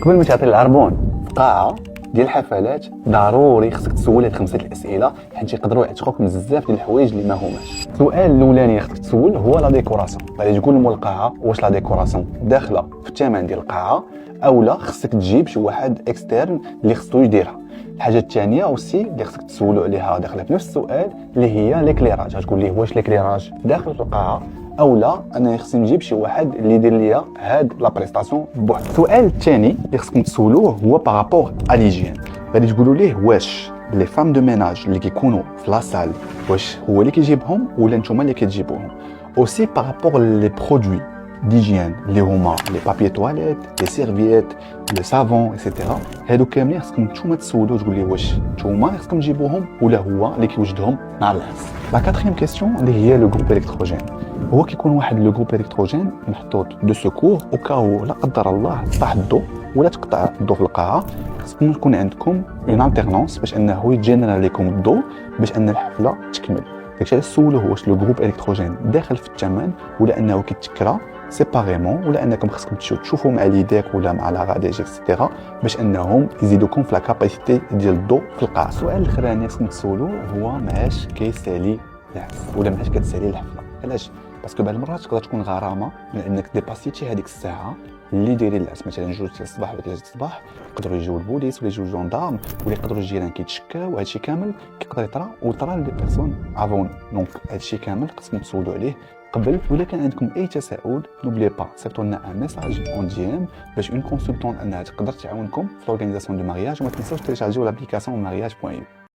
قبل ما تعطي العربون في قاعه ديال الحفلات ضروري خصك تسول هاد 5 الاسئله حيت يقدروا يعتقوك من بزاف ديال الحوايج اللي ما هماش. السؤال الاولاني اللي خصك تسول هو لا ديكوراسيون. غادي تقول مول القاعه واش لا ديكوراسيون داخله في الثمن ديال القاعه او لا خصك تجيب شي واحد اكسترن اللي خصو يديرها. الحاجه الثانيه اوسي اللي خصك تسولوا عليها داخله في نفس السؤال اللي هي ليكليراج. غتقول ليه واش ليكليراج داخل في القاعه او لا انا خصني نجيب شي واحد اللي يدير ليا هاد لا بريستاسيون بوحدو. السؤال الثاني اللي خصكم تسولوه هو بارابور ا ليجين. غادي تقولوا ليه واش لي فام دو ميناج اللي كيكونوا في لاصال واش هو اللي كيجيبهم ولا نتوما اللي كتجيبوهم. اوسي بارابور لي برودوي ديجين اللي هما لي بابي تواليت لي سيرفييت لو سافون ايتترا. هادو كاملين خصكم نتوما تسولوا تقول ليه واش نتوما خصكم تجيبوهم ولا هو اللي كيوجدهم نهار الحس. لا كاتريام كيسيون اللي هي لو جروب الكتروجين. هو كيكون واحد لو جروب الكتروجين محطوط دو سكور او كاو لا قدر الله طاح الضوء ولا تقطع الضوء في القاعه. خصكم يكون عندكم اون التيرنونس باش انه يجينيرال لكم الضوء باش ان الحفله تكمل. داكشي علاش سولوه واش لو جروب الكتروجين داخل في الثمن ولا انه كيتكرا سيباريمون ولا انكم خصكم تشوفوا مع ليديك ولا مع لا غاديج اكسيتيرا باش انهم يزيدوكم في لا كاباسيتي ديال الضوء في القاعه. السؤال الاخراني خصكم تسولوه هو معاش كيسالي العفس ولا معاش كتسالي الحفله. علاش؟ باسكو بعض المرات تقدر تكون غرامه لانك ديباسيتي هذيك الساعه اللي دايرين العفس مثلا 2 الصباح ولا 3 الصباح. يقدروا يجيو البوليس ولا يجيو الجندارم ولا يقدروا الجيران كيتشكاو. هادشي كامل كيقدر يطرا وطرا لي بيرسون افون. دونك هادشي كامل خصكم تسولوا عليه قبل. ولا كان عندكم اي تساؤل نوبلي با صيفطوا لنا ان ميساج اون دي ام باش اون كونسلطون انها تقدر تعاونكم في لورغانيزاسيون دو مارياج. وما تنساوش تيليشارجيو لابليكاسيون mariage.eu.